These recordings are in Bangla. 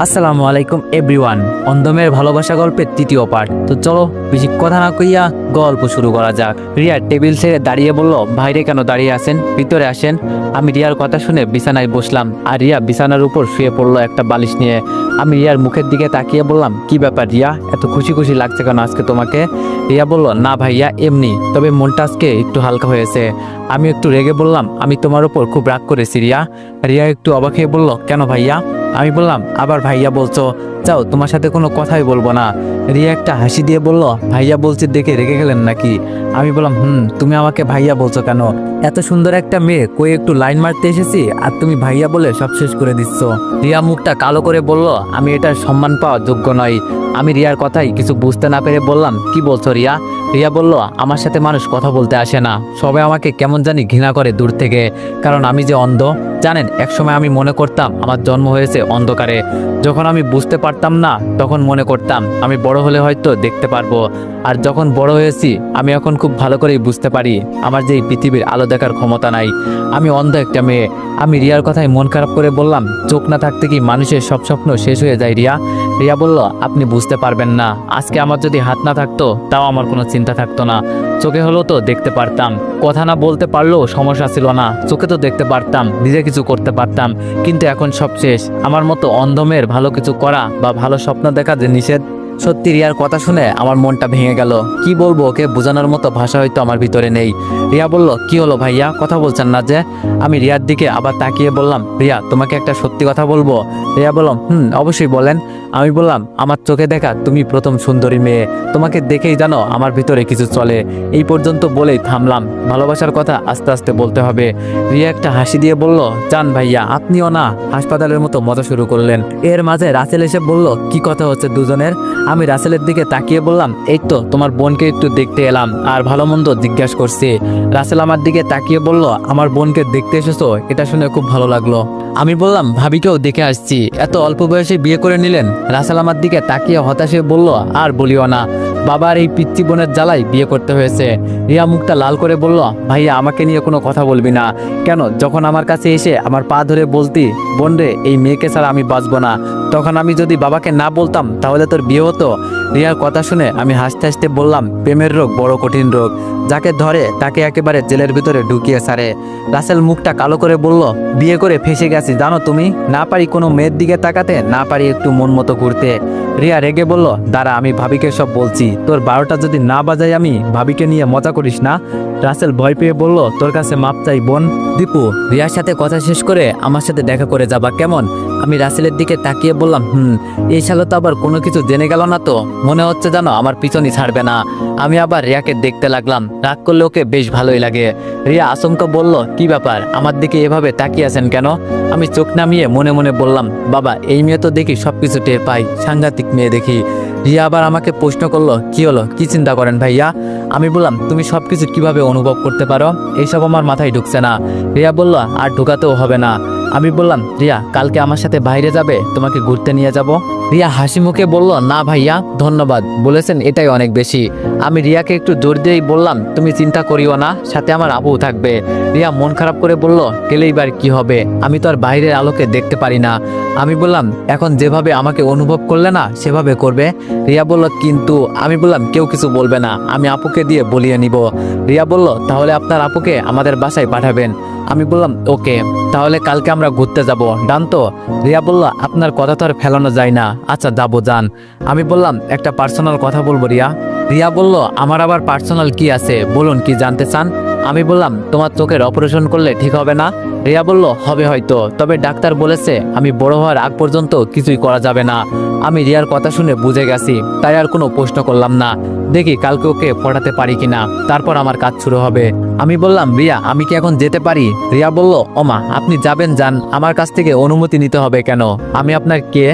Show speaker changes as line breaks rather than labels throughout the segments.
আসসালামু আলাইকুম এভরিওয়ান। অন্ধমের ভালোবাসা গল্পের তৃতীয় পার্ট। তো চলো বেশি কথা না কইয়া গল্প শুরু করা যাক। রিয়া টেবিল ছেড়ে দাঁড়িয়ে বলল, বাইরে কেন দাঁড়িয়ে আছেন, ভিতরে আসেন। আমি রিয়ার কথা শুনে বিছানায় বসলাম, আর রিয়া বিছানার উপর শুয়ে পড়লো একটা বালিশ নিয়ে। আমি রিয়ার মুখের দিকে তাকিয়ে বললাম, কি ব্যাপার রিয়া, এত খুশি খুশি লাগছে কেন আজকে তোমাকে? রিয়া বলল, না ভাইয়া এমনি, তবে মনটা আজকে একটু হালকা হয়েছে। আমি একটু রেগে বললাম, আমি তোমার উপর খুব রাগ করেছি রিয়া। রিয়া একটু অবাক হয়ে বলল, কেন ভাইয়া? আমি বললাম, আবার ভাইয়া বলছো, যাও তোমার সাথে কোনো কথাই বলবো না। রিয়া একটা হাসি দিয়ে বলল, ভাইয়া বলছি দেখে রেগে গেলেন নাকি? আমি বললাম, তুমি আমাকে ভাইয়া বলছো কেন? এত সুন্দর একটা মেয়ে, কই একটু লাইন মারতে এসেছি আর তুমি ভাইয়া বলে সব শেষ করে দিচ্ছ। রিয়া মুখটা কালো করে বলল, আমি এটার সম্মান পাওয়া যোগ্য নই। আমি রিয়ার কথাই কিছু বুঝতে না পেরে বললাম, কি বলছো রিয়া? রিয়া বলল, আমার সাথে মানুষ কথা বলতে আসে না, সবাই আমাকে কেমন জানি ঘৃণা করে দূর থেকে, কারণ আমি যে অন্ধ। জানেন, একসময় আমি মনে করতাম আমার জন্ম হয়েছে অন্ধকারে। যখন আমি বুঝতে পারতাম না, তখন মনে করতাম আমি বড় হলে হয়তো দেখতে পারবো। আর যখন বড় হয়েছি, আমি এখন খুব ভালো করেই বুঝতে পারি আমার যে এই পৃথিবীর আলো দেখার ক্ষমতা নাই। আমি অন্ধ একটা মেয়ে। আমি রিয়ার কথায় মন খারাপ করে বললাম, চোখ না থাকতে কি মানুষের সব স্বপ্ন শেষ হয়ে যায় রিয়া? রিয়া বলল, আপনি বুঝতে পারবেন না, আজকে আমার যদি হাত না থাকতো তাও আমার কোনো চিন্তা থাকতো না। চোখে হলেও তো দেখতে পারতাম, কথা না বলতে পারলেও সমস্যা ছিল না, চোখে তো দেখতে পারতাম, নিজে কিছু করতে পারতাম। কিন্তু এখন সব শেষ। আমার মতো অন্ধ মেয়ের ভালো কিছু করা বা ভালো স্বপ্ন দেখা যে নিষেধ। সত্যি রিয়ার কথা শুনে আমার মনটা ভেঙে গেল। কি বলবো, ওকে বোঝানোর মতো ভাষা হয়তো আমার ভিতরে নেই। রিয়া বলল, কি হলো ভাইয়া, কথা বলছেন না যে? আমি রিয়ার দিকে আবার তাকিয়ে বললাম, রিয়া তোমাকে একটা সত্যি কথা বলবো? রিয়া বলল, অবশ্যই বলেন। আমি বললাম, আমার চোখে দেখা তুমি প্রথম সুন্দরী মেয়ে, তোমাকে দেখেই জানো আমার ভিতরে কিছু চলে। এই পর্যন্ত বলেই থামলাম, ভালোবাসার কথা আস্তে আস্তে বলতে হবে। রিয়া একটা হাসি দিয়ে বলল, জান ভাইয়া, আপনিও না হাসপাতালের মতো মজা শুরু করলেন। এর মাঝে রাসেল এসে বলল, কি কথা হচ্ছে দুজনের? আমি রাসেলের দিকে তাকিয়ে বললাম, এই তো তোমার বোনকে একটু দেখতে এলাম আর ভালো মন্দ জিজ্ঞাসা করছি। রাসেল আমার দিকে তাকিয়ে বলল, আমার বোনকে দেখতে এসেছো, এটা শুনে খুব ভালো লাগলো। আমি বললাম, ভাবিকেও দেখে আসছি, এত অল্প বয়সে বিয়ে করে নিলেন? রাসেল আমার দিকে তাকিয়ে হতাশে বলল, আর বলিও না, বাবার এই পিচ্চি বোনের জ্বালাই বিয়ে করতে হয়েছে। রিয়া মুখটা লাল করে বলল, ভাইয়া আমাকে নিয়ে কোনো কথা বলবি না কেন? যখন আমার কাছে এসে আমার পা ধরে বলতি, বোন রে এই মেয়েকে ছাড়া আমি বাঁচবো না, তখন আমি যদি বাবাকে না বলতাম তাহলে তোর বিয়ে হতো। রিয়ার কথা শুনে আমি হাসতে হাসতে বললাম, প্রেমের রোগ বড় কঠিন রোগ, যাকে ধরে তাকে একেবারে জেলের ভিতরে ঢুকিয়ে ছাড়ে। রাসেল মুখটা কালো করে বলল, বিয়ে করে ফেসে গেছি জানো তুমি, না পারি কোনো মেয়ের দিকে তাকাতে, না পারি একটু মন মতো ঘুরতে। রিয়া রেগে বলল, দাঁড়া আমি ভাবিকে সব বলছি, তোর 12টা যদি না বাজাই আমি ভাবিকে নিয়ে মজা করিস না। রাসেল ভয় পেয়ে বলল, তোর কাছে মাপ চাই বোন। দীপু, রিয়ার সাথে কথা শেষ করে আমার সাথে দেখা করে যাবা কেমন? আমি রাসেলের দিকে তাকিয়ে বললাম, এই সালে তো আবার কোনো কিছু জেনে গেল না তো, মনে হচ্ছে জানো আমার পিছনই ছাড়বে না। আমি আবার রিয়াকে দেখতে লাগলাম, রাগ করলে ওকে বেশ ভালোই লাগে। রিয়া আচমকা বলল, কি ব্যাপার, আমার দিকে এভাবে তাকিয়ে আছেন কেন? আমি চোখ নামিয়ে মনে মনে বললাম, বাবা এই মেয়ে তো দেখি সবকিছু টের পাই, সাংঘাতিক মেয়ে দেখি। রিয়া আবার আমাকে প্রশ্ন করলো, কি হলো, কি চিন্তা করেন ভাইয়া? আমি বললাম, তুমি সবকিছু কিভাবে অনুভব করতে পারো, এইসব আমার মাথায় ঢুকছে না। রিয়া বলল, আর ঢুকাতেও হবে না। আমি বললাম, রিয়া কালকে আমার সাথে বাইরে যাবে, তোমাকে ঘুরতে নিয়ে যাব। রিয়া হাসি মুখে বলল, না ভাইয়া ধন্যবাদ, বলেছেন এটাই অনেক বেশি। আমি রিয়াকে একটু জোর দিয়েই বললাম, তুমি চিন্তা করিও না, সাথে আমার আপু থাকবে। রিয়া মন খারাপ করে বলল, গেলেই বার কি হবে, আমি তো আর বাইরের আলোকে দেখতে পারি না। আমি বললাম, এখন যেভাবে আমাকে অনুভব করলে না সেভাবে করবে। রিয়া বলল, কিন্তু আমি বললাম, কেউ কিছু বলবে না, আমি আপুকে দিয়ে বলিয়ে নিব। রিয়া বলল, তাহলে আপনার আপুকে আমাদের বাসায় পাঠাবেন। আমি বললাম, ওকে, তাহলে কালকে আমরা ঘুরতে যাব, ডান তো? রিয়া বলল, আপনার কথা তো আর ফেলানো যায় না, আচ্ছা যাবো যান। আমি বললাম, একটা পার্সোনাল কথা বলবো রিয়া। রিয়া বলল, আমার আবার পার্সোনাল কি আছে, বলুন কি জানতে চান? আমি বললাম, তোমার চোখের অপারেশন করলে ঠিক হবে না? রিয়া বলল, হবে হয়তো, তবে ডাক্তার বলেছে আমি বড় হওয়ার আগ পর্যন্ত কিছুই করা যাবে না। আমি রিয়ার কথা শুনে বুঝে গেছি, তাই আর কোনো প্রশ্ন করলাম না। দেখি কালকে ওকে পড়াতে পারি কিনা, তারপর আমার কাজ শুরু হবে। আমি বললাম, রিয়া আমি কি এখন যেতে পারি? রিয়া বলল, ওমা আপনি যাবেন যান, আমার কাছ থেকে অনুমতি নিতে হবে কেন? আমি আপনার কে?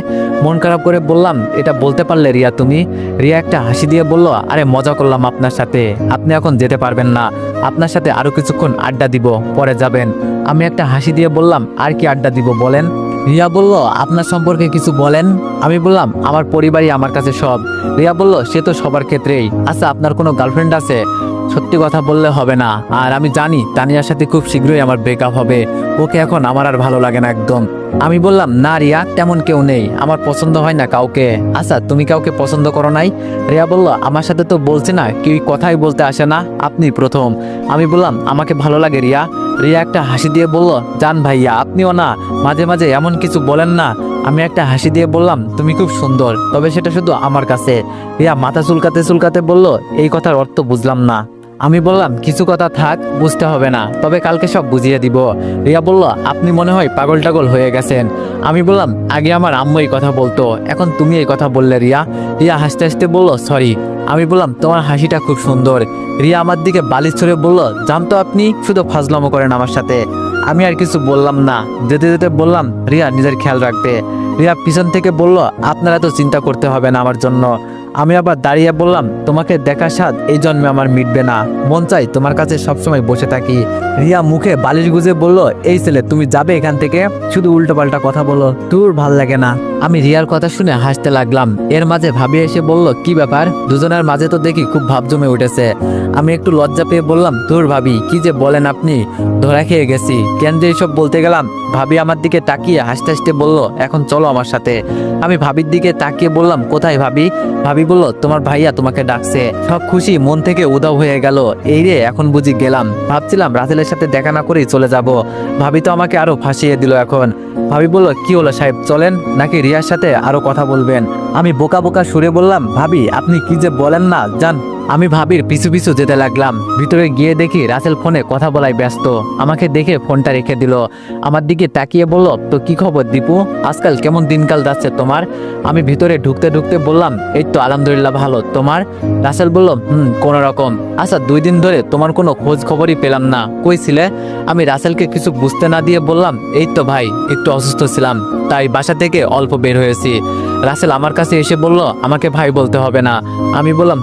মন খারাপ করে বললাম, এটা বলতে পারলে রিয়া তুমি? রিয়া একটা হাসি দিয়ে বলল, আরে মজা করলাম আপনার সাথে, আপনি এখন যেতে পারবেন না, আপনার সাথে আরো কিছুক্ষণ আড্ডা দিব, পরে যাবেন। আমি একটা হাসি দিয়ে বললাম, আর কি আড্ডা দিব বলেন? রিয়া বলল, আপনার সম্পর্কে কিছু বলেন। আমি বললাম, আমার পরিবারই আমার কাছে সব। রিয়া বলল, সে তো সবার ক্ষেত্রেই। আচ্ছা আপনার কোনো গার্লফ্রেন্ড আছে? সত্যি কথা বললে হবে না, আর আমি জানি তানিয়ার সাথে খুব শীঘ্রই আমার ব্রেকআপ হবে, ওকে এখন আমার আর ভালো লাগে না একদম। আমি বললাম, না রিয়া, তেমন কেউ নেই, আমার পছন্দ হয় না কাউকে। আচ্ছা, তুমি কাউকে পছন্দ করো নাই? রিয়া বলল, আমার সাথে তো বলছে না, কেউ কথাই বলতে আসে না, আপনি প্রথম। আমি বললাম, আমাকে ভালো লাগে রিয়া। রিয়া একটা হাসি দিয়ে বলল, জান ভাইয়া, আপনিও না মাঝে মাঝে এমন কিছু বলেন না। আমি একটা হাসি দিয়ে বললাম, তুমি খুব সুন্দর, তবে সেটা শুধু আমার কাছে। রিয়া মাথা চুলকাতে চুলকাতে বলল, এই কথার অর্থ বুঝলাম না। আমি বললাম, কিছু কথা থাক, বুঝতে হবে না, তবে কালকে সব বুঝিয়ে দিব। রিয়া বলল, আপনি মনে হয় পাগল টাগল হয়ে গেছেন। আমি বললাম, আগে আমার আম্মু এই কথা বলতো, এখন তুমি এই কথা বললে রিয়া। রিয়া হাসতে হাসতে বলল, সরি। আমি বললাম, তোমার হাসিটা খুব সুন্দর। রিয়া আমার দিকে বালিশ ছড়ে বলল, জানতো আপনি শুধু ফাজলামো করেন আমার সাথে। আমি আর কিছু বললাম না, যেতে যেতে বললাম, রিয়া নিজের খেয়াল রাখবে। রিয়া পিছন থেকে বলল, আপনারা তো চিন্তা করতে হবে না আমার জন্য। আমি আবার দাঁড়িয়ে বললাম, তোমাকে দেখার স্বাদ এই জন্মে আমার মিটবে না, মন চাই তোমার কাছে সবসময় বসে থাকি। রিয়া মুখে বালিশ গুজে বলল, এই ছেলে, তুমি যাবে এখান থেকে? শুধু উল্টোপাল্টা কথা বলো, তোর ভাল লাগে না। আমি রিয়ার কথা শুনে হাসতে লাগলাম। এর মাঝে ভাবি এসে বলল, কি ব্যাপার, দুজনের মাঝে তো দেখি খুব ভাব জমে উঠেছে। আমি একটু লজ্জা পেয়ে বললাম, তোর ভাবি, কি যে বলেন আপনি, ধরা খেয়ে গেছি, কেন যে এইসব বলতে গেলাম। ভাবি আমার দিকে তাকিয়ে হাসতে হাসতে বলল, এখন চলো আমার সাথে। আমি ভাবির দিকে তাকিয়ে বললাম, কোথায় ভাবি? ভাবি বলল, তোমার ভাইয়া তোমাকে ডাকছে। সব খুশি মন থেকে উধাও হয়ে গেল। এই রে, এখন বুঝি গেলাম। ভাবছিলাম রাসেলের সাথে দেখা না করেই চলে যাব, ভাবি তো আমাকে আরো ফাঁসিয়ে দিল এখন। ভাবি বলল, কি হলো সাহেব, চলেন নাকি রিয়ার সাথে আরো কথা বলবেন? আমি বোকা বোকা সুরে বললাম, ভাবি, আপনি কি যে বলেন না, যান। আমি ভাবির পিছু পিছু যেতে লাগলাম। ভিতরে গিয়ে দেখি রাসেল ফোনে কথা বলায় ব্যস্ত। আমাকে দেখে ফোনটা রেখে দিল। আমার দিকে তাকিয়ে বলল, তো কি খবর দীপু, আজকাল কেমন দিনকাল যাচ্ছে তোমার? আমি ভিতরে ঢুকতে ঢুকতে বললাম, এই তো আলহামদুলিল্লাহ ভালো, তোমার? রাসেল বলল, কোনো রকম। আচ্ছা, 2 দিন ধরে তোমার কোনো খোঁজ খবরই পেলাম না, কই ছিলে? আমি রাসেলকে কিছু বুঝতে না দিয়ে বললাম, এই তো ভাই, একটু অসুস্থ ছিলাম, তাই বাসা থেকে অল্প বের হয়েছি। রাসেল আমার কাছে এসে বলল, আমাকে ভাই বলতে হবে না। আমি বললাম,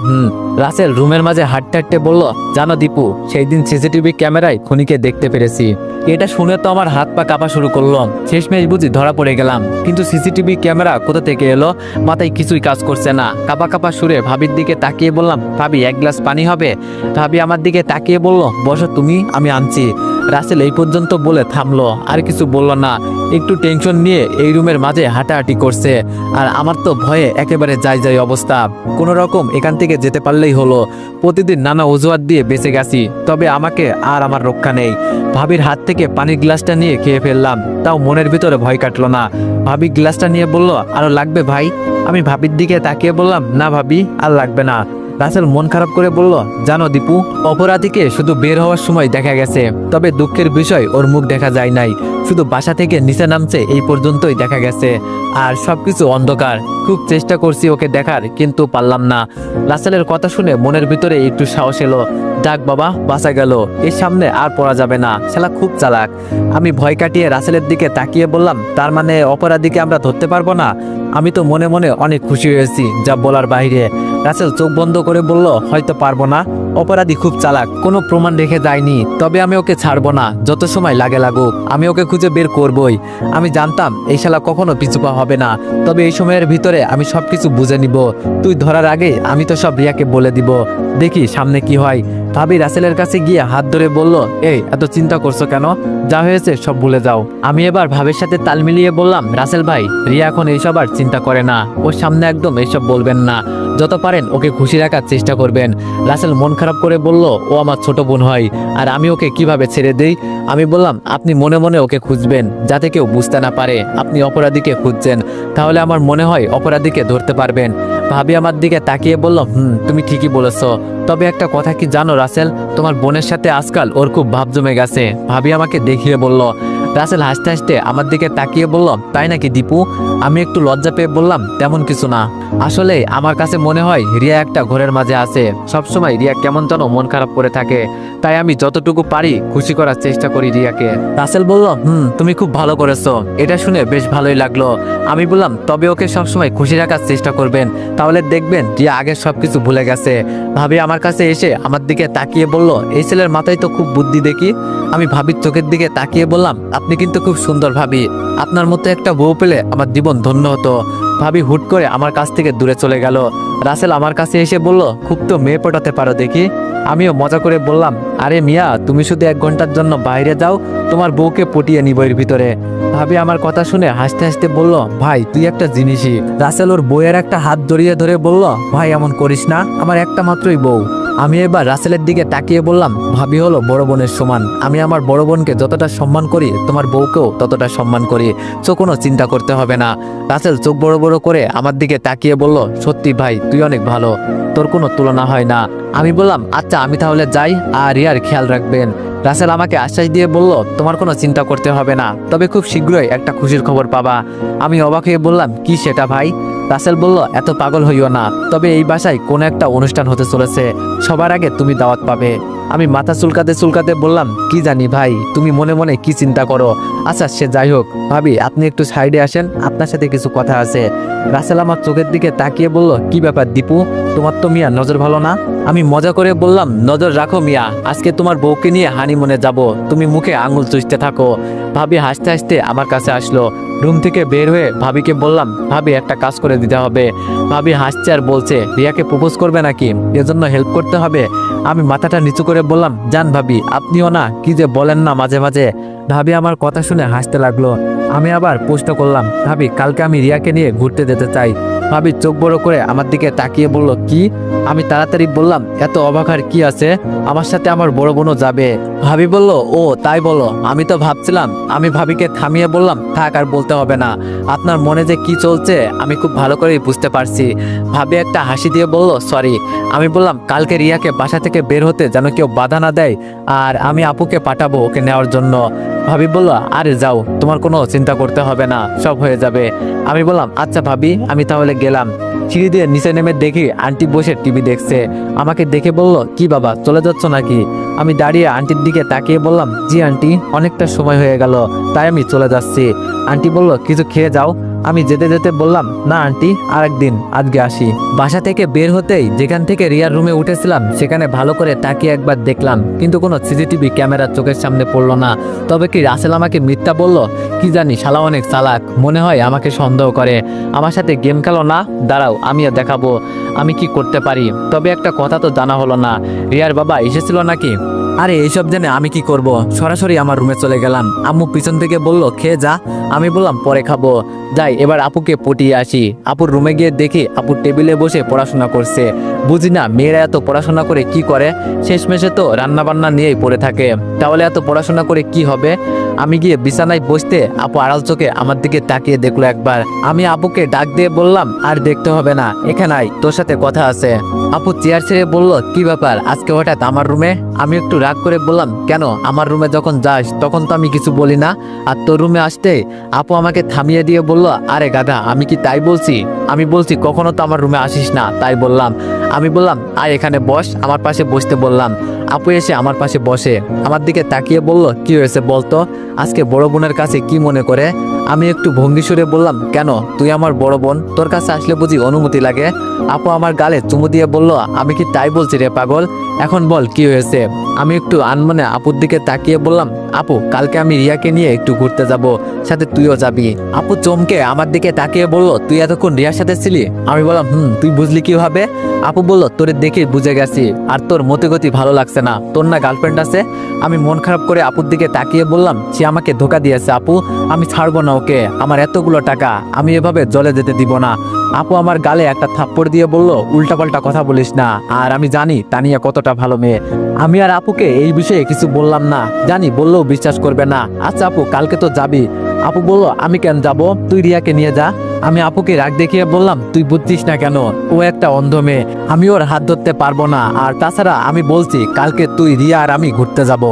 রাসেল রুমের মাঝে হাঁটতে হাঁটতে বলল, জানো দীপু, সেই দিন সিসিটিভি ক্যামেরায় খুনিকে দেখতে পেরেছি। এটা শুনে তো আমার হাত পা কাঁপা শুরু করলো। শেষমেশ বুঝি ধরা পড়ে গেলাম, কিন্তু সিসিটিভি ক্যামেরা কোথা থেকে এলো, মাথায় কিছুই কাজ করছে না। কাঁপা কাঁপা সুরে ভাবির দিকে তাকিয়ে বললাম, ভাবি, 1 গ্লাস পানি হবে? ভাবি আমার দিকে তাকিয়ে বলল, বসো তুমি, আমি আনছি। রাসেল এই পর্যন্ত বলে থামলো, আর কিছু বলল না। একটু টেনশন নিয়ে এই রুমের মাঝে হাঁটাহাঁটি করছে। আর আমার তো ভয়ে একেবারে যাই যাই অবস্থা। কোনো রকম এখান থেকে যেতে পারলেই হলো। প্রতিদিন নানা অজুহাত দিয়ে বেঁচে গেছি, তবে আমাকে আর আমার রক্ষা নেই। ভাবির হাত থেকে পানির গ্লাসটা নিয়ে খেয়ে ফেললাম, তাও মনের ভিতরে ভয় কাটলো না। ভাবি গ্লাসটা নিয়ে বলল, আরো লাগবে ভাই? আমি ভাবির দিকে তাকিয়ে বললাম, না ভাবি, আর লাগবে না। রাসেল মন খারাপ করে বলল, জানো দীপু, অপরাধীকে শুধু বের হওয়ার সময় দেখা গেছে, তবে দুঃখের বিষয় ওর মুখ দেখা যায় নাই। শুধু বাসা থেকে নিচে নামছে এই পর্যন্তই দেখা গেছে, আর সবকিছু অন্ধকার। খুব চেষ্টা করছি ওকে দেখার, কিন্তু পারলাম না। রাসেলের কথা শুনে মনের ভিতরে একটু সাহস এলো। যাক বাবা, বাঁচা গেল, এর সামনে আর পড়া যাবে না, শালা খুব চালাক। আমি ভয় কাটিয়ে রাসেলের দিকে তাকিয়ে বললাম, তার মানে অপরাধীকে আমরা ধরতে পারবো না? আমি তো মনে মনে অনেক খুশি হয়েছি, যা বলার বাইরে। রাসেল চোখ বন্ধ করে বলল, হয়তো পারবো না, অপরাধী খুব চালাক, কোনো প্রমাণ রেখে যায়নি, তবে আমি ওকে ছাড়বো না, যত সময় লাগে লাগুক, আমি ওকে খুঁজে বের করবই। আমি জানতাম এই শালা কখনো পিছু পা হবে না, তবে এই সময়ের ভিতরে আমি সবকিছু বুঝে নিব। তুই ধরার আগে আমি তো সব রিয়াকে বলে দিব, দেখি সামনে কি হয়। ভাবি রাসেলের কাছে গিয়ে হাত ধরে বলল, এই এত চিন্তা করছো কেন, যা হয়েছে সব ভুলে যাও। আমি এবার ভাবির সাথে তাল মিলিয়ে বললাম, রাসেল ভাই, রিয়া এখন এইসব আর চিন্তা করে না, ওর সামনে একদম এইসব বলবেন না, যত পারেন ওকে খুশি রাখার চেষ্টা করবেন। রাসেল মন খারাপ করে বলল, ও আমার ছোট বোন হয়, আর আমি ওকে কিভাবে ছেড়ে দেই? আমি বললাম, আপনি মনে মনে ওকে খুঁজবেন, যাতে কেউ বুঝতে না পারে আপনি অপরাধীকে খুঁজছেন, তাহলে আমার মনে হয় অপরাধীকে ধরতে পারবেন। ভাবি আমার দিকে তাকিয়ে বলল, তুমি ঠিকই বলেছো, তবে একটা কথা কি জানো রাসেল, তোমার বোনের সাথে আজকাল ওর খুব ভাব জমে গেছে। ভাবি আমাকে দেখিয়ে বলল। রাসেল হাসতে হাসতে আমার দিকে তাকিয়ে বলল, তাই নাকি দীপু? আমি একটু লজ্জা পেয়ে বললাম, তেমন কিছু না, আসলে আমার কাছে মনে হয় রিয়া একটা ঘোরের মাঝে আছে, সবসময় রিয়া কেমন যেন মন খারাপ করে থাকে, তাই আমি যতটুকু পারি খুশি করার চেষ্টা করি রিয়াকে। রাসেল বলল, তুমি খুব ভালো করেছো, এটা শুনে বেশ ভালোই লাগলো। আমি বললাম, তবে ওকে সবসময় খুশি রাখার চেষ্টা করবেন, তাহলে দেখবেন রিয়া আগের সবকিছু ভুলে গেছে। ভাবি আমার কাছে এসে আমার দিকে তাকিয়ে বলল, এই ছেলের মাথায় তো খুব বুদ্ধি দেখি। আমি ভাবির চোখের দিকে তাকিয়ে বললাম, আপনি কিন্তু খুব সুন্দর ভাবি, আপনার মতো একটা বউ পেলে আমার জীবন ধন্য হতো। ভাবি হুট করে আমার কাছ থেকে দূরে চলে গেল। রাসেল আমার কাছে এসে বলল, খুব তো মেয়ে পটাতে পারো দেখি। আমিও মজা করে বললাম, আরে মিয়া, তুমি শুধু 1 ঘন্টার জন্য বাইরে যাও, তোমার বউকে পটিয়ে নিব এর ভিতরে। ভাবি আমার কথা শুনে হাসতে হাসতে বলল, ভাই তুই একটা জিনিসই। রাসেল ওর বউয়ের একটা হাত জড়িয়ে ধরে বলল, ভাই এমন করিস না, আমার একটা মাত্রই বউ। আমি এবার রাসেলের দিকে তাকিয়ে বললাম, ভাবি হলো বড় বোনের সমান, আমি আমার বড় বোনকে যতটা সম্মান করি তোমার বউকেও ততটা সম্মান করি, তো কোনো চিন্তা করতে হবে না। রাসেল চোখ বড় বড় করে আমার দিকে তাকিয়ে বলল, সত্যি ভাই তুই অনেক ভালো, তোর কোনো তুলনা হয় না। আমি বললাম, আচ্ছা আমি তাহলে যাই, আর রিয়ার খেয়াল রাখবেন। রাসেল আমাকে আশ্বাস দিয়ে বলল, তোমার কোনো চিন্তা করতে হবে না, তবে খুব শীঘ্রই একটা খুশির খবর পাবা। আমি অবাক হয়ে বললাম, কি সেটা ভাই? রাসেল বলল, এত পাগল হইও না, তবে এই বাসায় কোনো একটা অনুষ্ঠান হতে চলেছে, সবার আগে তুমি দাওয়াত পাবে। আমি মাথা চুলকাতে চুলকাতে বললাম, কি জানি ভাই, তুমি মনে মনে কি চিন্তা করো। আচ্ছা সে যাই হোক, ভাবি আপনি একটু সাইডে আসেন, আপনার সাথে কিছু কথা আছে। রাসেল আমার চোখের দিকে তাকিয়ে বলল, কি ব্যাপার দীপু, তোমার তো মিয়া নজর ভালো না? আমি মজা করে বললাম, নজর রাখো মিয়া, আজকে তোমার বউকে নিয়ে হানিমুনে যাব, তুমি মুখে আঙুল চুষতে থাকো। ভাবি হাসতে হাসতে আমার কাছে আসলো। রুম থেকে বের হয়ে ভাবিকে বললাম, ভাবি একটা কাজ করে দিতে হবে। ভাবি হাসছে আর বলছে, রিয়াকে প্রপোজ করবে নাকি, এজন্য হেল্প করতে হবে? আমি মাথাটা নিচু করে বললাম, জান ভাবি, আপনিও না কি যে বলেন না মাঝে মাঝে। ভাবি আমার কথা শুনে হাসতে লাগলো। আমি আবার প্রশ্ন করলাম, ভাবি কালকে আমি রিয়াকে নিয়ে ঘুরতে যেতে চাই। ভাবি চোখ বড় করে আমার দিকে তাকিয়ে বলল, কি? আমি তাড়াতাড়ি বললাম, এত অবাক আর কি আছে, আমার সাথে আমার বড় বোনও যাবে। ভাবি বলল, ও তাই বলো, আমি তো ভাবছিলাম। আমি ভাবিকে থামিয়ে বললাম, থাক আর বলতে হবে না, আপনার মনে যে কি চলছে আমি খুব ভালো করেই বুঝতে পারছি। ভাবি একটা হাসি দিয়ে বলল, সরি। আমি বললাম, কালকে রিয়াকে বাসা থেকে বের হতে যেন কেউ বাধা না দেয়, আর আমি আপুকে পাঠাবো ওকে নেওয়ার জন্য। ভাবি বলল, আরে যাও, তোমার কোনো চিন্তা করতে হবে না, সব হয়ে যাবে। আমি বললাম, আচ্ছা ভাবি, আমি তাহলে গেলাম। সিঁড়ি দিয়ে নিচে নেমে দেখি আন্টি বসে টিভি দেখছে। আমাকে দেখে বলল, কি বাবা চলে যাচ্ছ নাকি? আমি দাঁড়িয়ে আন্টির দিকে তাকিয়ে বললাম, জি আন্টি, অনেকটা সময় হয়ে গেল, তাই আমি চলে যাচ্ছি। আন্টি বলল, কিছু খেয়ে যাও। আমি যেতে যেতে বললাম, না আন্টি, আরেকদিন, আজকে আসি। বাসা থেকে বের হতেই যেখান থেকে রিয়ার রুমে উঠেছিলাম সেখানে ভালো করে তাকিয়ে একবার দেখলাম, কিন্তু কোনো সিসিটিভি ক্যামেরা চোখের সামনে পড়লো না। তবে কি রাসেল আমাকে মিথ্যা বলল? কি জানি, শালা অনেক চালাক, মনে হয় আমাকে সন্দেহ করে। আমার সাথে গেম খেলো না, দাঁড়াও আমিও দেখাবো আমি কি করতে পারি। তবে একটা কথা তো জানা হলো না, রিয়ার বাবা এসেছিল নাকি? আরে এইসব জেনে আমি কি করব, সরাসরি আমার রুমে চলে গেলাম। আম্মু পিছন থেকে বলল, খেয়ে যা। আমি বললাম, পরে খাবো। যাই এবার আপুকে পটিয়ে আসি। আপুর রুমে গিয়ে দেখি আপুর টেবিলে বসে পড়াশোনা করছে। বুঝি না মেয়েরা এত পড়াশোনা করে কি করে, শেষমেশে তো রান্না বান্না নিয়েই পড়ে থাকে। তাহলে এত পড়াশোনা করে কি হবে? আমি গিয়ে বিছানায় বসতে আপু আড়াল চোখে আমার দিকে তাকিয়ে দেখলো একবার। আমি আপুকে ডাক দিয়ে বললাম, আর দেখতে হবে না, এখানে আয়, তোর সাথে কথা আছে। আপু চেয়ার ছেড়ে বলল, কি ব্যাপার আজকে হঠাৎ আমার রুমে? আমি একটু রাগ করে বললাম, কেন, আমার রুমে যখন যাস তখন তো আমি কিছু বলি না, আর তোর রুমে আসতে? আপু আমাকে থামিয়ে দিয়ে বলল, আরে গাধা, আমি কি তাই বলছি? আমি বলছি কখনো তো আমার রুমে আসিস না, তাই বললাম। আমি বললাম, আয় এখানে বস, আমার পাশে বসতে বললাম। আপু এসে আমার পাশে বসে আমার দিকে তাকিয়ে বলল, কি হয়েছে বলতো, আজকে বড় বোনের কাছে কি মনে করে? আমি একটু ভঙ্গি সুরে বললাম, কেন, তুই আমার বড় বোন, তোর কাছে আসলে বুঝি অনুমতি লাগে? আপু আমার গালে চুমু দিয়ে বলল, আমি কি তাই বলছি রে পাগল, এখন বল কি হয়েছে? আমি একটু আনমনে আপুর দিকে তাকিয়ে বললাম, আপু কালকে আমি রিয়াকে নিয়ে একটু ঘুরতে যাব, সাথে তুইও যাবি। আপু চমকে আমার দিকে তাকিয়ে বলল, তুই এতক্ষণ রিয়ার সাথে ছিলি? আমি বললাম, তুই বুঝলি কিভাবে? আপু বলল, তোরে দেখে বুঝে গেছি, আর তোর মতে গতি ভালো লাগছে না, তোর না গার্লফ্রেন্ড আছে? আমি মন খারাপ করে আপুর দিকে তাকিয়ে বললাম, সে আমাকে ধোকা দিয়েছে আপু, আমি ছাড়বো না ওকে, আমার এতগুলো টাকা আমি এভাবে জলে যেতে দিব না। আপু আমার গালে একটা থাপ্পড় দিয়ে বলল, উল্টাপাল্টা কথা বলিস না, আর আমি জানি তানিয়া কতটা ভালো মেয়ে। আমি আর আপুকে এই বিষয়ে কিছু বললাম না, জানি বললেও বিশ্বাস করবে না। আচ্ছা আপু কালকে তো যাবি? আপু বলল, আমি কেন যাব, তুই রিয়াকে নিয়ে যা। আমি আপুকে রাগ দেখিয়ে বললাম, তুই বুঝছিস না কেন, ও একটা অন্ধ মেয়ে, আমি ওর হাত ধরতে পারবো না, আর তাছাড়া আমি বলছি কালকে তুই রিয়া আর আমি ঘুরতে যাব।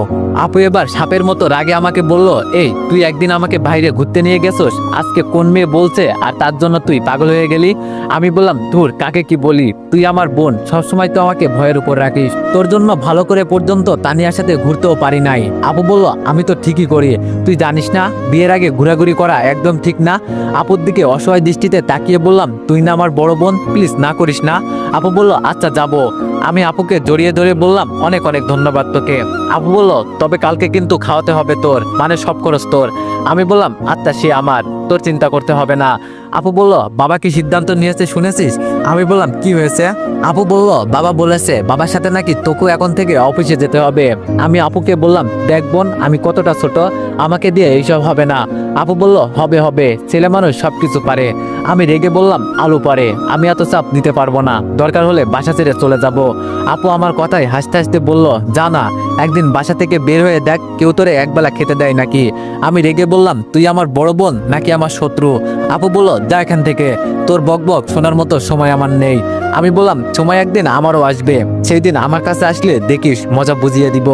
আপু এবার সাপের মতো রাগে আমাকে বলল, এই তুই একদিন আমাকে বাইরে ঘুরতে নিয়ে গেছোস, আজকে কোন মেয়ে বলছে আর তার জন্য তুই পাগল হয়ে গেলি? আমি বললাম, ধুর কাকে কি বলি, তুই আমার বোন, সবসময় তো আমাকে ভয়ের উপর রাখিস, তোর জন্য ভালো করে পর্যন্ত তানিয়ার সাথে ঘুরতেও পারি নাই। আপু বলল, আমি তো ঠিকই করি, তুই জানিস না বিয়ের আগে ঘোরাঘুরি করা একদম ঠিক না। আপুর দিকে অসহায় দৃষ্টিতে তাকিয়ে বললাম, তুই না আমার বড় বোন, প্লিজ না করিস না। আপু বলল, আচ্ছা যাব। আমি আপুকে জড়িয়ে ধরে বললাম, অনেক অনেক ধন্যবাদ তোকে। আপু বলল, তবে কালকে কিন্তু খাওয়াতে হবে তোর, মানে সব খরচ তোর। আমি বললাম, আচ্ছা সে আমার, তোর চিন্তা করতে হবে না। আপু বলল, বাবা কি সিদ্ধান্ত নিয়েছে শুনেছিস? আমি বললাম, কি হয়েছে? আপু বলল, বাবা বলেছে বাবার সাথে নাকি তোকে এখন থেকে অফিসে যেতে হবে। আমি আপুকে বললাম, দেখ বোন, আমি কতটা ছোট, আমাকে দিয়ে এইসব হবে না। আপু বলল, হবে হবে, ছেলে মানুষ সবকিছু পারে। আমি রেগে বললাম, আলু পারে, আমি এত চাপ নিতে পারবো না, দরকার হলে বাসা ছেড়ে চলে যাব। আপু আমার কথায় হাসতে হাসতে বলল, যা না, একদিন বাসা থেকে বের হয়ে দেখ কেউ তোরে একবেলা খেতে দেয় নাকি। আমি রেগে বললাম, তুই আমার বড় বোন নাকি আমার শত্রু? আপু বলল, যা এখান থেকে, তোর বকবক শোনার মতো সময় আমার নেই। আমি বললাম, সময় একদিন আমারও আসবে, সেই দিন আমার কাছে আসলে দেখিস মজা বুঝিয়ে দিব।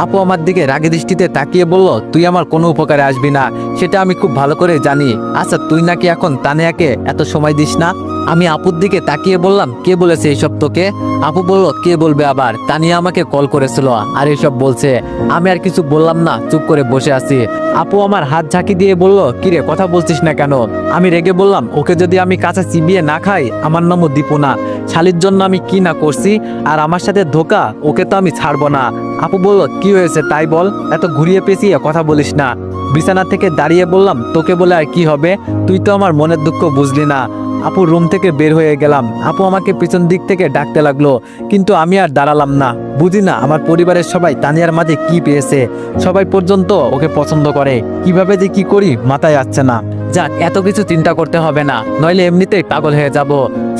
আপু আমার দিকে রাগে দৃষ্টিতে তাকিয়ে বলল, তুই আমার কোনো উপকারে আসবি না, সেটা আমি খুব ভালো করে জানি। আচ্ছা, তুই নাকি এখন তানিয়াকে এত সময় দিস না? আমি আপুর দিকে তাকিয়ে বললাম, কে বলেছে এইসব তোকে? আপু বলল, কে বলবে আবার, তানিয়া আমাকে কল করেছিল আর এসব বলছে। আমি আর কিছু বললাম না, চুপ করে বসে আছি। আপু আমার হাত ঝাঁকি দিয়ে বলল, কিরে কথা বলছিস না কেন? আমি রেগে বললাম, ওকে যদি আমি কাঁচা চিবিয়ে না খাই, আমার নামও দীপু না। শালির জন্য আমি কি না করছি, আর আমার সাথে ধোকা, ওকে তো আমি ছাড়বো না। আপু বলল, কি হয়েছে তাই বল, এত ঘুরিয়ে পেঁচিয়ে কথা বলিস না। বিছানা থেকে দাঁড়িয়ে বললাম, তোকে বলে আর কি হবে, তুই তো আমার মনের দুঃখ বুঝলি না। আপু রুম থেকে বের হয়ে গেলাম। আপু আমাকে পিছন দিক থেকে ডাকতে লাগলো, কিন্তু আমি আর দাঁড়ালাম না। বুঝি না আমার পরিবারের সবাই তানিয়ার মাঝে কি পেয়েছে, সবাই পর্যন্ত ওকে পছন্দ করে, কিভাবে যে কি করি মাথায় আসছে না। যাক, এত কিছু চিন্তা করতে হবে না, নইলে এমনিতেই পাগল হয়ে যাব।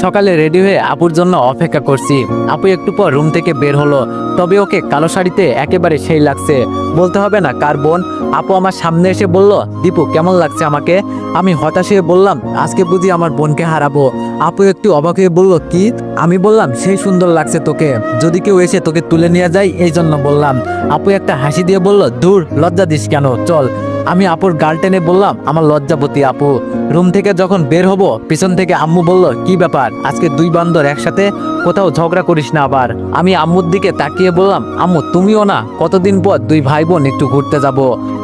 সকালে রেডি হয়ে আপুর জন্য অপেক্ষা করছি। আপু একটু পর রুম থেকে বের হলো, তবে ওকে কালো শাড়িতে একেবারে সেই লাগছে, বলতে হবে না কার বোন। আপু আমার সামনে এসে বলল, দীপু কেমন লাগছে আমাকে? আমি হতাশ হয়ে বললাম, আজকে বুঝি আমার বোনকে হারাবো। আপু একটু অবাক হয়ে বলল, কি? আমি বললাম, সেই সুন্দর লাগছে তোকে, যদি কেউ এসে তোকে তুলে নিয়ে যায় এই জন্য বললাম। আপু একটা হাসি দিয়ে বলল, দূর, লজ্জা দিস কেন, চল। আমি আপুর গাল টেনে বললাম, আমার লজ্জাবতী আপু। রুম থেকে যখন বের হব, পিছন থেকে আম্মু বলল, কি ব্যাপার, আজকে দুই বান্দর একসাথে, কোথাও ঝগড়া করিস না আবার। আমি আম্মুর দিকে তাকিয়ে বললাম, আম্মু তুমিও না, কতদিন পর দুই ভাই বোন একটু ঘুরতে যাব।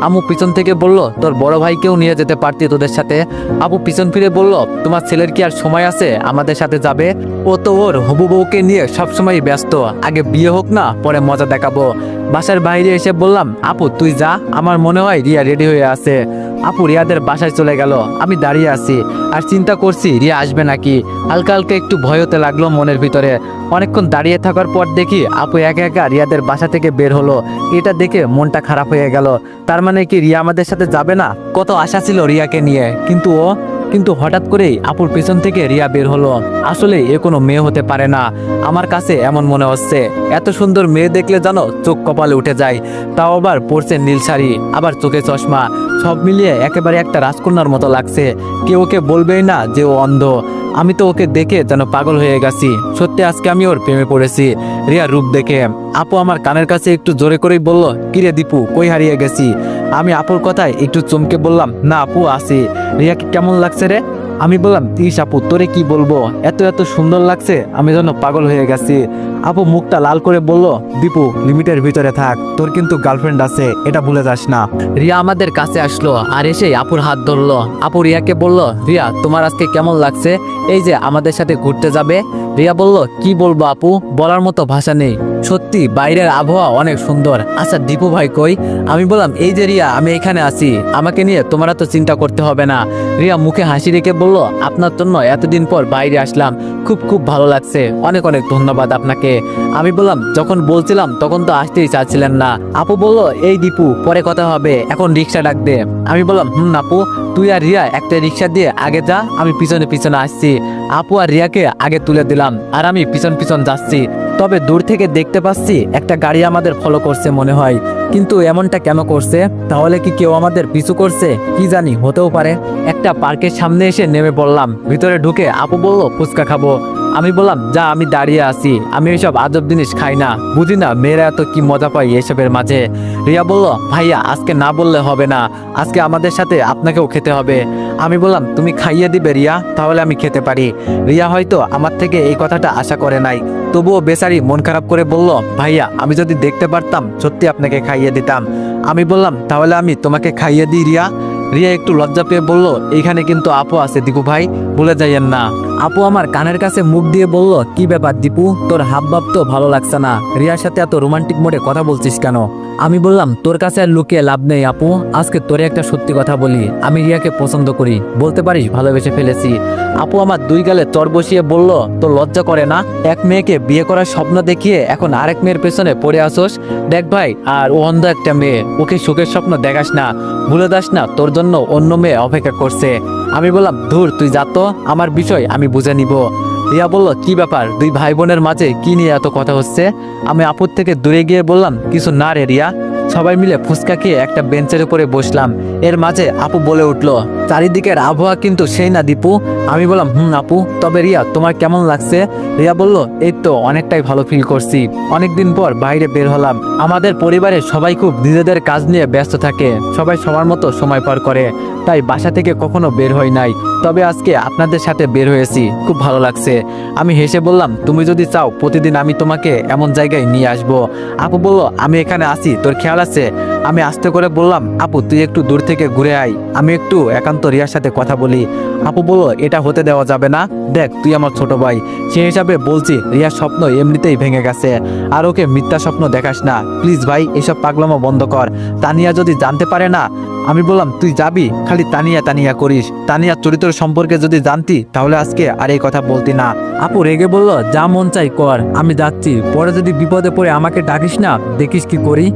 আম্মু পিছন থেকে বলল, তোর বড় ভাইকেও নিয়ে যেতে পারতি তোদের সাথে। আপু পিছন ফিরে বলল, তোমার ছেলের কি আর সময় আছে আমাদের সাথে যাবে? ও তো ওর হবু বউকে নিয়ে সবসময় ব্যস্ত, আগে বিয়ে হোক না, পরে মজা দেখাবো। বাসার বাইরে এসে বললাম, আপু তুই যা, আমার মনে হয় রিয়া রেডি হয়ে আছে। আপু রিয়াদের বাসায় চলে গেল। আমি দাঁড়িয়ে আছি আর চিন্তা করছি রিয়া আসবে নাকি। হালকা হালকা একটু ভয় হতে লাগলো মনের ভিতরে। অনেকক্ষণ দাঁড়িয়ে থাকার পর দেখি আপু একা একা রিয়াদের বাসা থেকে বের হলো। এটা দেখে মনটা খারাপ হয়ে গেল। তার মানে কি রিয়া আমাদের সাথে যাবে না? কত আশা ছিল রিয়াকে নিয়ে, কিন্তু হঠাৎ করেই আপুর পেছন থেকে রিয়া বের হলো। আসলে এ কোনো মেয়ে হতে পারে না, আমার কাছে এমন মনে হচ্ছে। এত সুন্দর মেয়ে দেখলে জানো চোখ কপালে উঠে যায়, তাও আবার পরছে নীল শাড়ি, আবার চোখে চশমা, সব মিলিয়ে একেবারে একটা রাজকন্যার মতো লাগছে। কেউ ওকে বলবেই না যে ও অন্ধ। আমি তো ওকে দেখে যেন পাগল হয়ে গেছি। সত্যি আজকে আমি ওর প্রেমে পড়েছি রিয়ার রূপ দেখে। আপু আমার কানের কাছে একটু জোরে করেই বলল, কিরে দীপু, কই হারিয়ে গেছি? আমি আপুর কথায় একটু চমকে বললাম, না আপু আছি। রিয়াকে কেমন লাগছে রে? আমি বললাম, ইস আপু তোরে কি বলবো, এত এত সুন্দর লাগছে, আমি যেন পাগল হয়ে গেছি। আপু মুখটা লাল করে বলল, দীপু লিমিটের ভিতরে থাক, তোর কিন্তু গার্লফ্রেন্ড আছে, এটা ভুলে যাস না। রিয়া আমাদের কাছে আসলো আর এসে আপুর হাত ধরলো। আপু রিয়াকে বলল, রিয়া তোমার আজকে কেমন লাগছে, এই যে আমাদের সাথে ঘুরতে যাবে? রিয়া বলল, কি বলবো আপু, বলার মতো ভাষা নেই, সত্যি বাইরের আবহাওয়া অনেক সুন্দর। আচ্ছা দীপু ভাই কই? আমি বললাম, এই যে রিয়া, আমি এখানে আছি, আমাকে নিয়ে তোমার তো চিন্তা করতে হবে না। রিয়া মুখে হাসি রেখে বলল, আপনার জন্য এতদিন পর বাইরে আসলাম, খুব খুব ভালো লাগছে, অনেক অনেক ধন্যবাদ আপনাকে। আমি বললাম, যখন বলছিলাম তখন তো আসতেই চাচ্ছিলেন না। আপু বলল, এই দীপু পরে কথা হবে, এখন রিক্সা ডাক দে। আমি বললাম, আপু তুই আর রিয়া একটা রিক্সা দিয়ে আগে যা, আমি পিছনে পিছনে আসছি। আপু আর রিয়াকে আগে তুলে দিলাম আর আমি পিছন পিছন যাচ্ছি। তবে দূর থেকে দেখতে পাচ্ছি একটা গাড়ি আমাদের ফলো করছে মনে হয়, কিন্তু এমনটা কেন করছে? তাহলে কি কেউ আমাদের পিছু করছে? কি জানি, হতেও পারে। একটা পার্কের সামনে এসে নেমে পড়লাম। ভিতরে ঢুকে আপু বলল, ফুচকা খাবো। আমি বললাম, যা, আমি দাঁড়িয়ে আছি, আমি এইসব আজব জিনিস খাই না, বুঝি না মেয়েরা এত কি মজা পাই এসবের মাঝে। রিয়া বলল, ভাইয়া আজকে না বললে হবে না, আজকে আমাদের সাথে আপনাকেও খেতে হবে। আমি বললাম, তুমি খাইয়ে দিবে রিয়া, তাহলে আমি খেতে পারি। রিয়া হয়তো আমার থেকে এই কথাটা আশা করে নাই, তবুও বেচারি মন খারাপ করে বলল, ভাইয়া আমি যদি দেখতে পারতাম সত্যি আপনাকে খাইয়ে দিতাম। আমি বললাম, তাহলে আমি তোমাকে খাইয়ে দিই রিয়া। রিয়া একটু লজ্জা পেয়ে বলল, এইখানে কিন্তু আপু আছে দীপু ভাই, ভুলে যাইয়েন না। আপু আমার কানের কাছে মুখ দিয়ে বলল, কি ব্যাপার দীপু, তোর হাবভাব তো ভালো লাগছে না, রিয়ার সাথে এত রোমান্টিক মোডে কথা বলছিস কেন? আমি বললাম, তোর কাছে আর লুকিয়ে লাভ নেই আপু, আজকে তোরে একটা সত্যি কথা বলি, আমি রিয়াকে পছন্দ করি, বলতে পারিস ভালোবেসে ফেলেছি। আপু আমার দুই গালে চড় বসিয়ে বলল, তোর লজ্জা করে না? এক মেয়েকে বিয়ে করার স্বপ্ন দেখিয়ে এখন আরেক মেয়ের পেছনে পড়ে আসোস? দেখ ভাই, আর ও অন্ধ একটা মেয়ে, ওকে সুখের স্বপ্ন দেখাস না, ভুলে যাস না তোর জন্য অন্য মেয়ে অপেক্ষা করছে। আমি বললাম, ধুর তুই যা তো, আমার বিষয় আমি বুঝে নিব। রিয়া বলল, কি ব্যাপার, দুই ভাই বোনের মাঝে কি নিয়ে এত কথা হচ্ছে? আমি আপুর থেকে দূরে গিয়ে বললাম, কিছু না রে রিয়া। সবাই মিলে ফুচকা খেয়ে একটা বেঞ্চের উপরে বসলাম। এর মাঝে আপু বলে উঠল, চারিদিকের আবহাওয়া কিন্তু সেই না দীপু। আমি বললাম, আপু, তবে রিয়া তোমার কেমন লাগছে? রিয়া বলল, এই তো অনেকটাই ভালো ফিল করছি, অনেকদিন পর বাইরে বের হলাম। আমাদের পরিবারের সবাই খুব নিজেদের কাজ নিয়ে ব্যস্ত থাকে, সবাই সবার মতো সময় পার করে, তাই বাসা থেকে কখনো বের হই নাই, তবে আজকে আপনাদের সাথে বের হয়েছি, খুব ভালো লাগছে। আমি হেসে বললাম, তুমি যদি চাও প্রতিদিন আমি তোমাকে এমন জায়গায় নিয়ে আসবো। আপু বলল, আমি এখানে আছি, তোর খেয়াল আছে? আমি আস্তে করে বললাম, আপু তুই একটু দূর থেকে ঘুরে আয়, আমি একটু একান্ত রিয়ার সাথে কথা বলি। আপু বলল, এটা হতে দেওয়া যাবে না, দেখ তুই আমার ছোট ভাই, সে হিসাবে বলছি, রিয়ার স্বপ্ন এমনিতেই ভেঙে গেছে, আর ওকে মিথ্যা স্বপ্ন দেখাস না প্লিজ ভাই, এসব পাগলামো বন্ধ কর, তানিয়া যদি জানতে পারে না। আমি বললাম, তুই যাবি, খালি তানিয়া তানিয়া করিস, তানিয়ার চরিত্র সম্পর্কে যদি জানতি তাহলে আজকে আর এই কথা বলতি না। আপু রেগে বলল, যা মন চাই কর, আমি যাচ্ছি, পরে যদি বিপদে পড়ে আমাকে ডাকিস না, দেখিস কি করি।